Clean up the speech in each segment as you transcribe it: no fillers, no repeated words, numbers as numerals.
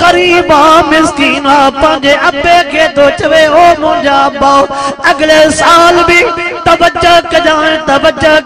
गरीबा मिस्कीना पंजे अब्बे के तो चवे ओ मुंजा बाओ अगले साल भी तवज्जो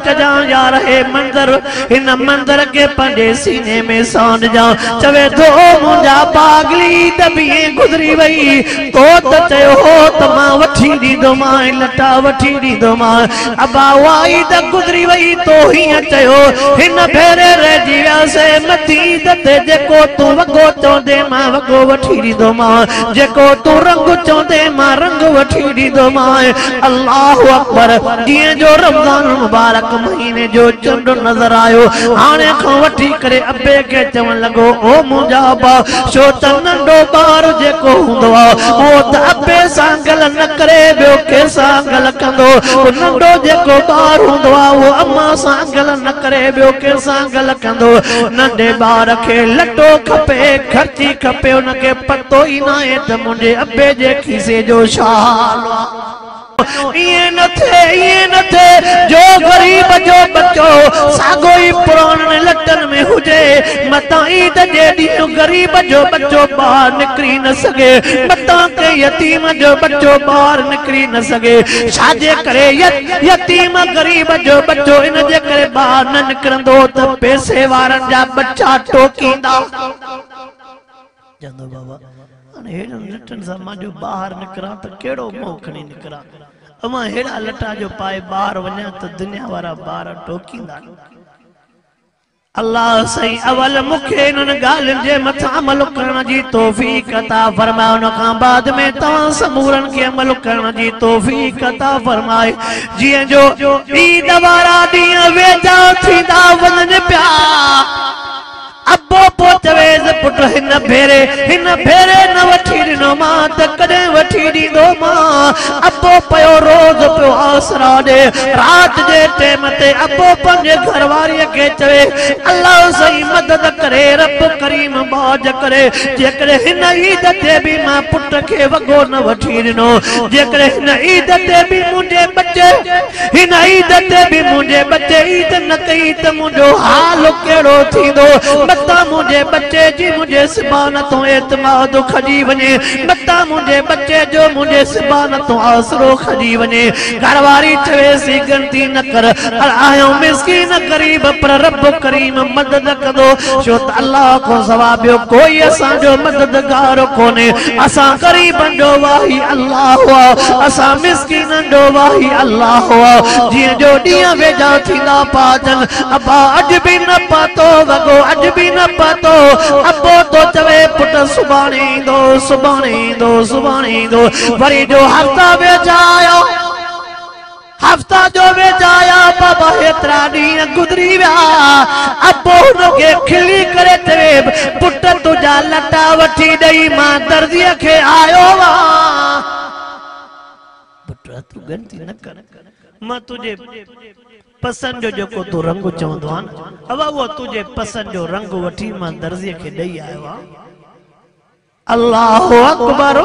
कजां यार है मंजर इन मंजर के पंजे सीने में सांड जा चवे दो मुंजा पागली दबिए गुजरी वई तो चयो हो तमा वठी दी दो मां लटा वठी दी दो मां अबा वाई द गुजरी वई तो ही चयो इन फेरे रह जिया से मती दते जेको तू वगो चोंदे मां वगो वठी दी दो मां जेको तू रंग चोंदे मां रंग वठी दी दो मां अल्लाह अकबर जिए जो रमजान मुबारक महीने जो चंड नजर आयो हाने खां वठी करे अब्बे के चवण लगो ओ मुंजा बा छो त नंढो ॿार जेको हूंदो आहे उहो त अब्बे सां गल न करे ॿियो कंहिंसां गल कंदो नंढो जेको ॿार हूंदो आहे उहो अम्मा सां गल न करे ॿियो कंहिंसां गल कंदो नंढे ॿार खे लटो खपे खर्ची खपे उनखे पतो ई न आहे त मुंहिंजे अब्बे जे खीसे जो छा हाल आहे ये न थे जो गरीब जो बच्चो सागो ही पुराने लटन में हुजे मता ईद जे ॾींहुं गरीब जो बच्चो बाहर निकरी न सके मता के यतीम जो बच्चो बाहर निकरी न सके छाजे करे यतीम गरीब जो बच्चो इन जे करे बाहर न निकरंदो त पैसे वारन जा बच्चा टोकींदा जंदो बाबा हेड़न लटन सां मां जो बाहर निकरा त केड़ो मोह खणी निकरा अमा हेड़ा लटा जो पाए बाहर वञा तो दुनिया वारा बार टोकींदा अल्लाह सही अवल मुखे इन गालिन जे मथा अमल करण जी तौफीक अता फरमाए उन खां बाद में तवां समूरन के अमल करण जी तौफीक अता फरमाए जिए जो ईद वारा ॾींहं वेझा थींदा वञनि पिया अब्बो पोचवेज पुट हिन भेरे न वठी ॾिनो मां त कॾहिं वठी ॾींदो मां अब्बो पयो रोज़ पियो आसरा ॾे रात जे टाइम ते अब्बो पंहिंजे घरवारीअ खे चवे अल्लाह सही मदद करे रब करीम बाज करे जेकॾहिं हिन ईद ते बि मां पुट खे वॻो न वठी ॾिनो जेकॾहिं हिन ईद ते बि मुंहिंजे बच्चे ईद न कई त मुंहिंजो हाल कहिड़ो थींदो मता मुझे बच्चे जी मुझे सिबान तो एतमाद खजी वने मता मुझे बच्चे जो मुझे सिबान तो आसरो खजी वने घरवारी चवे सी गंती न कर आयो मिस्कीन गरीब पर रब करीम मदद कदो छो त अल्लाह को सवाबियो कोई असा जो मददगार कोने असा गरीबन जो वाही अल्लाह हुआ असा मिस्कीन जो वाही अल्लाह हुआ जिए जो दिया वेजा थींदा पाजन अबा अज भी न पातो वगो अज भी न पातो अब्बो तो चवे पुट सुबानी दो वरी जो हफ्ता जो वेजाया बाबा हेतरा ॾींहं गुजरी विया अब्बो हुनखे खिली करे चवे पुट तुंहिंजा लटा वठी ॾेई मां दर्जीअ खे आयो वा पुट तूं गंती न कर मां तुझे पसंद जो जेको तू रंग चवंदो आहे न अवा वो तुझे पसंद जो रंग वठी मां दर्जीअ खे ॾेई आयो आहे अल्लाहु अकबर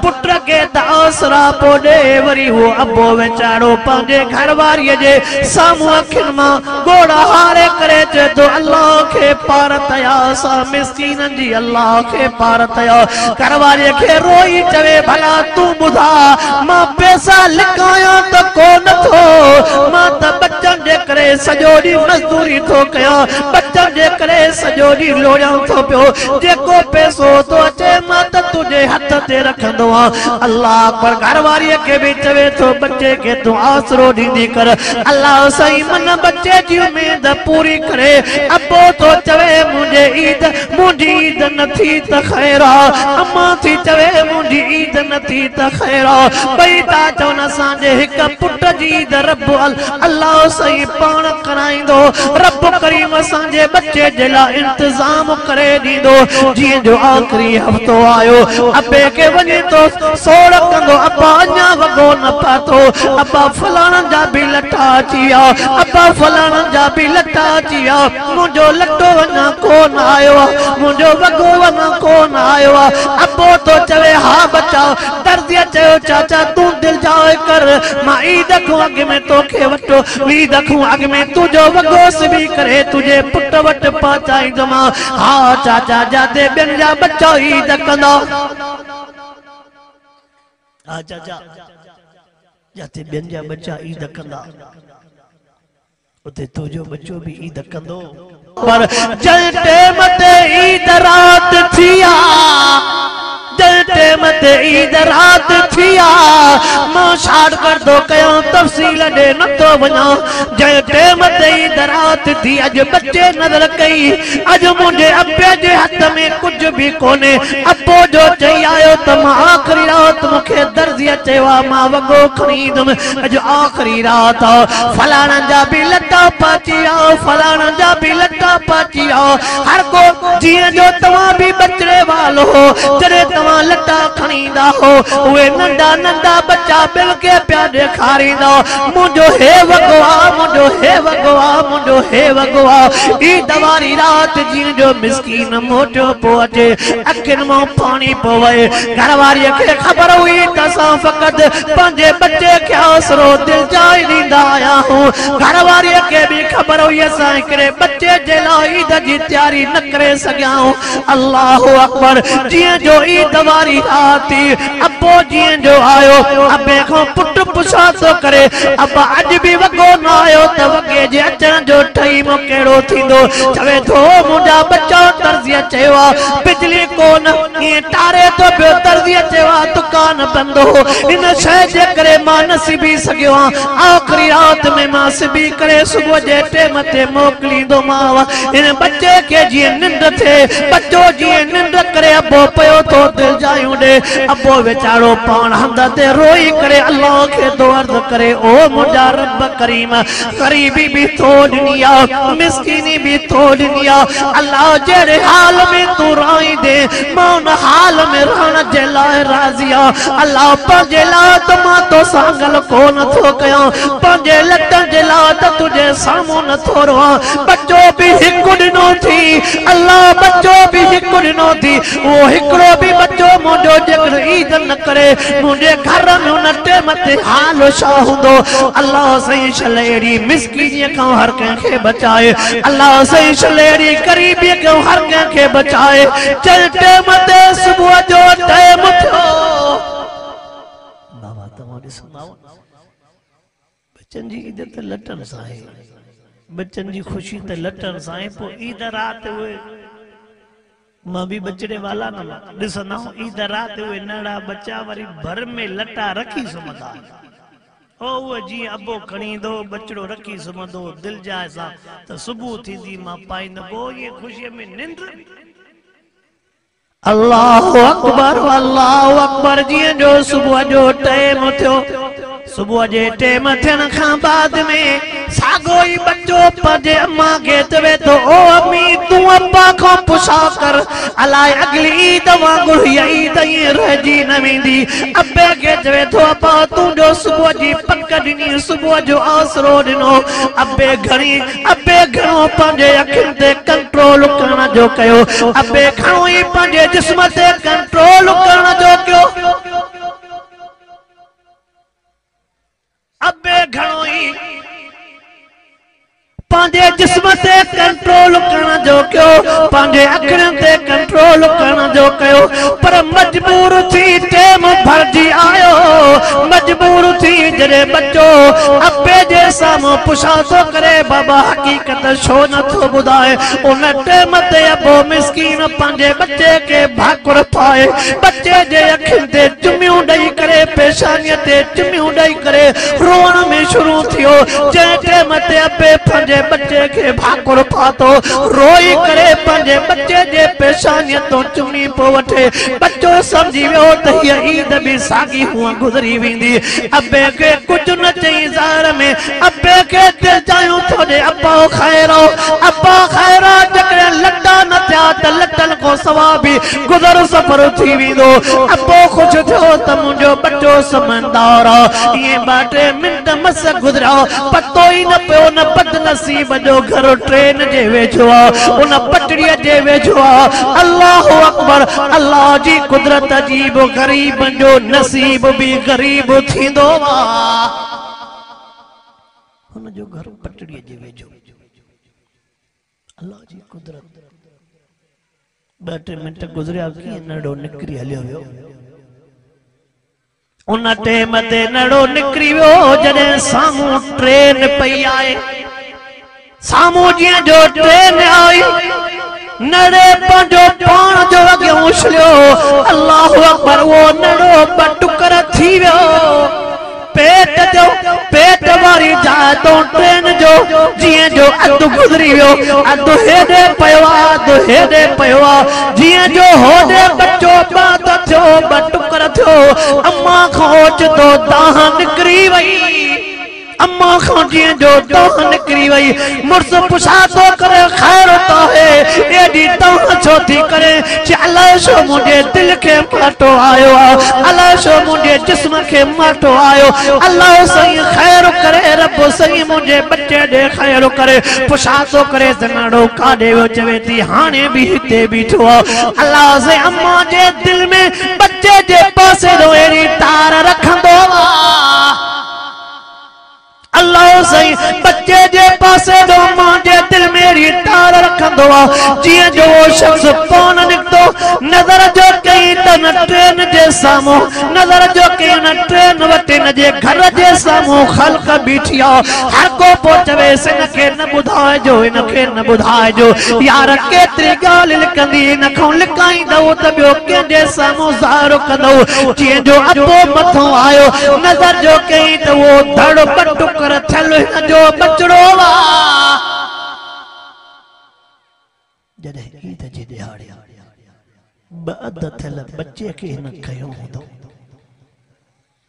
पुट के आसरा पोडे वरी वो अब्बो वेचारो पंहिंजे घरवारीअ जे साम्हूं अखियुनि मां गोड़ा हारे करे चए तो अल्लाह खे पार तया सा मिस्कीननि जी अल्लाह खे पार तया घरवारीअ खे रोई चवे भला तूं ॿुधा मां पैसा लिकाया त कोन थो मां त बच्चन जे करे सॼो ॾींहुं मज़दूरी थो कयां बच्चन जे करे सॼो ॾींहुं लोड़ां थो पियो जेको पैसो तो अचे मां त तुझे हथ ते रखंदो आ अल्लाह पर घरवारीअ खे बि चवे थो बच्चे खे तूं आसरो ॾींदी कर अल्लाह सही मन बच्चे जी उम्मीद पूरी करे अब्बो तो चवे मुंहिंजी ईद न थी त ख़ैर आ अम्मा थी चवे मुंहिंजी ईद न थी त ख़ैर आ ॿई था चवनि असांजे हिक पुट जी ईद रब अल्लाह सही पाण कराईंदो रब करीम असांजे बच्चे जे लाइ इंतज़ाम करे ॾींदो जीअं जो आखिरी हफ्तो आयो अब्बे के वने तो सोड़ कंदो अब्बा अञा वगो न पातो अब्बा फलाणन जा भी लटा चिया अब्बा फलाणन जा भी लटा चिया मुंजो लटो वना कोन आयो मुंजो वगो वना कोन आयो अब्बो तो चवे हा बच्चा दर्दिया चयो चाचा तू दिल जाए कर मां ईद को अग में तोखे वटो ईद को अग में तुझो वगोस भी करे तुझे पुट वट पहुंचाई दमा हाँ चाचा जाते बिन जा बच्चा ईद कंदा हाँ चाचा जाते बिन जा बच्चा ईद कंदा उते तुझो बच्चो भी ईद कंदो पर जल टेम ते ईद रात थिया जल टेम ते ईद रात थिया मां छाड़ कर दो कयो तफसील दे न तो वना जल टेम ते ईद रात थी अज बच्चे नजर कई अज मुझे अब्बे जे हथ में कुछ भी कोने अब्बो जो चई आयो त मां आखिरी रात मुखे दर्दिया चवा मां वगो खरीदम अज आखिरी रात फलाना जा भी लटा पाची आओ फलाना जा भी लटा पाची आओ हर को जिए जो तवा भी बचड़े वालो जरे तवा लटा खणींदा हो उए नंढा नंढा बच्चा बिल के प्या ॾेखारींदा मुंहिंजो हे भगवा मुंहिंजो हे भगवा मुंहिंजो हे भगवा ईद वारी रात जीअं जो मिस्कीन मोटियो पियो अचे अखियुनि मां पाणी पियो वहे घरवारीअ खे ख़बर हुई त असां फ़क़ति पंहिंजे बच्चे खे आसरो दिल जाए ॾींदा आया आहियूं घरवारीअ खे बि ख़बर हुई असां हिकिड़े बच्चे जे लाइ ईद जी तयारी न करे सघिया आहियूं अल्लाहु अकबर जीअं जो ईद वारी रात अब्बो जीअं जो आयो अब्बे खां पुट पुछा थो करे अब्बा अॼु बि वॻो न आयो त वॻे जे अचण जो टाइम कहिड़ो थींदो चवे थो मुंहिंजा बच्चा दर्जीअ चयो आहे बिजली कोन ईअं टारे थो पियो दर्जीअ चयो आहे दुकान बंदि हो इन शइ जे करे मां न सिबी सघियो आहियां आख़िरी रात में मां सिबी करे सुबुह जे टाइम ते मोकिलींदोमांव इन बच्चे खे जीअं निंड थिए बच्चो जीअं निंड करे अब्बो पियो थो दिल जायूं ॾे अब्बो वीचारो पाण हंध ते रोई करे अल्लाह खे तो अर्ज़ करे ओ मुंहिंजा रब करीम गरीबी भी तो ॾिनी आहे मिस्कीनी भी तो ॾिनी आहे अल्लाह जहिड़े हाल में तू राई दे मां उन हाल में रहण जे लाइ राज़ी आहे अल्लाह पंहिंजे लाइ त मां तोसां गल कोन थो कयां पंहिंजे लटनि जे लाइ त तुंहिंजे साम्हूं नथो रहां बच्चो बि हिकु ॾिनो थी अल्लाह बच्चो बि हिकु ॾिनो थी उहो हिकिड़ो बि बच्चो मुंहिंजो जेकर ईद न करे मुंहिंजे घर में उन टाइम ते हाल छा हूंदो अल्लाह सही छलेड़ी मिस्कीनीअ खां हर कंहिंखे बचाए अल्लाह सही छलेड़ी गरीबीअ खां हर कंहिंखे बचाए चल टाइम ते सुबुह जो टाइम थियो बाबा तव्हां ॾिसंदा बच्चन जी ईद त लटन सां आहे बच्चन जी खुशी त लटन सां आहे पोइ ईद रात उहे मां भी बचड़े वाला न ॾिसंदा ईद रात उहे नंढा बच्चा वरी भर में लटा रखी सुम्हंदा ओ वो जी अब्बो खणींदो बचड़ो रखी सुम्हंदो दिल जाए सां त सुबुह थींदी मां पाईंदो ये खुशीअ में निंड अल्लाहु अकबर जीअं जो सुबुह जो टाइम थियो सुबुह जे टाइम थियण खां बाद में सागो ही बच्चो पंहिंजे अम्मा खे चवे थो ओ अम्मी तूं अब्बा खां पुछा कर अलाए अगली ईद वांगुरु हीअ ईद ईअं रहिजी न वेंदी अब्बे खे चवे थो अब्बा तूं जो सुबुह जी पक ॾिनी सुबुह जो आसरो ॾिनो अब्बे घणो पंहिंजे अखियुनि ते कंट्रोल करण जो कयो अब्बे घणो ई पंहिंजे जिस्म ते कंट्रोल करण जो कयो अब्बे घणो ई पंहिंजे जिस्म ते कंट्रोल करण जो कयो पंहिंजे अखियुनि ते कंट्रोल करण जो कयो पर मजबूर थी टाइम भरजी आयो मजबूर थी जॾहिं बच्चो अब्बे जे साम्हूं पुछा थो करे बाबा हक़ीक़त छो नथो ॿुधाए उन टाइम ते अबो मिस्कीन पंहिंजे बच्चे खे भाकुर पाए बच्चे जे अखियुनि ते चुमियूं ॾेई करे पेशानीअ ते चुमियूं ॾेई करे रोअण में शुरू थियो जंहिं टाइम ते अब्बे पंहिंजे बच्चे के भाकुर पातो रोई करे पंहिंजे बच्चे जे पेशानीअ तो चुमी पो वठे बच्चो समझी वियो त हीअ ईद बि साॻी हूअं गुज़री वेंदी अब्बे खे कुझु न चई ज़ाहिर में अब्बे खे दिल चाहियूं थो ॾे अब्बा खैरा जॾहिं लटा न थिया त लटनि खां सवाइ बि गुज़र सफ़र थी वेंदो अब्बो ख़ुशि थियो त मुंहिंजो बच्चो समझदार आहे ईअं ॿ टे मिंट मस गुज़रिया पतो ई न पियो न बदनसीब जो घर ट्रेन जे वेझो आहे उन पटड़ीअ जे वेझो आहे अल्लाहु अकबर अकबर अल्लाह जी कुदरत अजीब गरीब जो नसीब भी गरीब थींदो वा हुन जो घर पटड़ी जे वेझो अल्लाह जी कुदरत 2-3 मिनट गुजरिया कीअं नड़ो निकिरी हलियो वियो उन टेम ते नड़ो निकिरी वियो जॾहिं साम्हूं ट्रेन पई आहे साम्हूं जीअं जो ट्रेन आई नड़े पंहिंजो पाण जो अॻियां उछलियो अल्लाहु अकबर वो नड़ो ॿ टुकर थी वियो पेट वारी जाइ तो ट्रेन जो जीअं जो अधु गुज़री वियो अधु हेॾे पियो आहे अधु हेॾे पियो आहे जीअं जो होॾे बचो बात थियो ॿ टुकर थियो अम्मा खां ओचितो दाह निकिरी वई अम्मा खां जीअं जो दाह निकिरी वई मुड़ुस पुछा थो करे ख़ैर तो है एॾी दाह छो थी करे अलाए छो मुंहिंजे दिल खे माटो आयो आहे अलाए छो मुंहिंजे जिस्म खे माटो आयो अल्लाह सही ख़ैर करे रब सही मुंहिंजे बच्चे ॾे ख़ैर करे पुछा थो करे ज़नाड़ो काॾे वियो चवे थी हाणे बि हिते बीठो आहे अल्लाह से अम्मा जे दिल में बच्चे जे पासे जो अहिड़ी तार रखंदो आहे अल्लाह सही बच्चे जे पासे जो मां जे दिल मेरी तार रखंदो आहे जीअं जो वो शख्स कोन निकतो नज़र जो कई तन ट्रेन जे साम्हूं नज़र जो कई न ट्रेन वटि न जे घर जे साम्हूं ख़ल्क़ बीठी आहे हर को पोइ चवेसि हिनखे न ॿुधाइजो हिनखे न ॿुधाइजो यार केतिरी ॻाल्हि लिकंदी हिन खां लिकाईंदव त ॿियो कंहिंजे साम्हूं ज़ाहिर कंदव जीअं जो अबो मथां आयो नज़र जो कई त वो धड़ पटुक थियलु हिन जो बचड़ो वा जॾहिं ईद जे ॾियारे ॿ अध थियल बचे खे हिन खयो हूंदो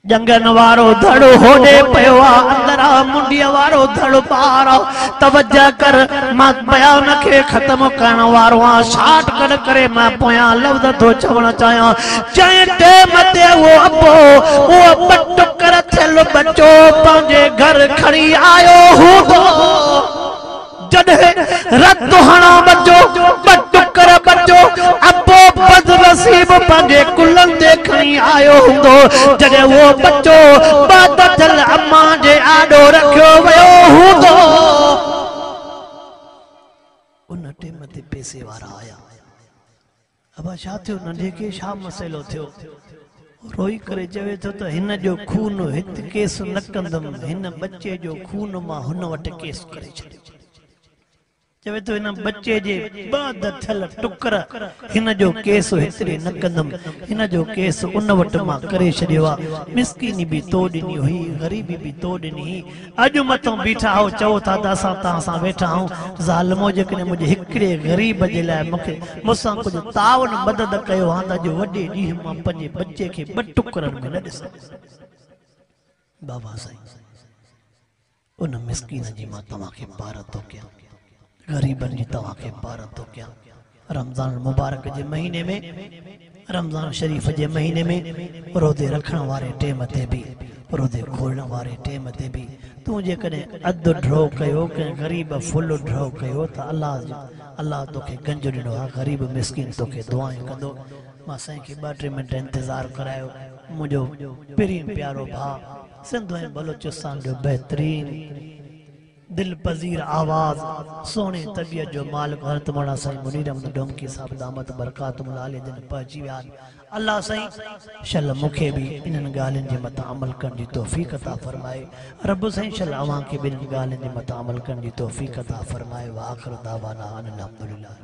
जंगन वारो धड़ो होॾे पियो आहे अंदरां मुंडीअ वारो धड़ो ॿार आहे तवजह कर मां बयान खे ख़त्म करण वारो आहियां शार्ट कट करे मां पोयां लफ़्ज़ थो चवणु चाहियां जंहिं टेम ते उहो अबो उहो ॿ टुकर थियल बचो पंहिंजे घर खणी आयो हूंदो जॾहिं रत हणा बचो ॿ टुकर बचो अबो बदनसीब पंहिंजे कुलनि ते खणी आयो हूंदो जॾहिं वो बचो बाद थियल अम्मा जे आॾो रखियो वियो हूंदो उन टेम ते पैसे वारा आया अबा छा थियो नंढे खे छा मसइलो थियो रोई करे चवे थो त हिन जो खून हिते केस न कंदुमि हिन बच्चे जो खून मां हुन वटि केस करे छॾियो चवे तो हिन बच्चे जे बाद थियल टुकर हिन जो केस हेतिरे न कंदुमि हिन जो केस उन वटि मां करे छॾियो आहे मिसकीनी बि तो ॾिनी हुई ग़रीबी बि तो ॾिनी हुई अॼु मथां बीठा हो चओ था त असां तव्हां सां वेठा आहियूं ज़ालिमो जेकॾहिं मुंहिंजे हिकिड़े ग़रीब जे लाइ मूंखे मूंसां कुझु तावन मदद कयो हा त अॼु वॾे ॾींहुं मां पंहिंजे बच्चे खे 2 टुकरनि में न ॾिसां बाबा साईं उन मिसकीन जी मां तव्हांखे पार थो कयां गरीबन जी तवाके पार तो क्या रमजान मुबारक जे महीने में रमजान शरीफ जे महीने में रोदे रखण वारे टेम ते भी रोदे खोलण वारे टेम ते भी तू जे कने अध ड्रो कयो के गरीब फुल ड्रो कयो त अल्लाह तोखे गंज ॾिनो आहे गरीब मिस्किन तोखे दुआएं कंदो मां साईं खे 2-3 मिनट इंतज़ार करायो मुंहिंजो पिरीन प्यारो भाउ सिंध ऐं बलोचिस्तान जो बहितरीन दिल पजीर आवाज सोने तबियत जो मालिक हज़रत मौलाना साईं मुनीर अहमद डोंकी साहब दामत बरकातुहुल आलिया दिन पहुची विया अल्लाह साईं शल मूंखे बि इन्हनि ॻाल्हियुनि जे मथां अमल करण जी तौफ़ीक़ अता फरमाए रब साईं शल अव्हां खे बि इन्हनि ॻाल्हियुनि जे मथां अमल करण जी तौफ़ीक़ अता फरमाए व आख़िर दावाना अनिल हम्दुलिल्लाह।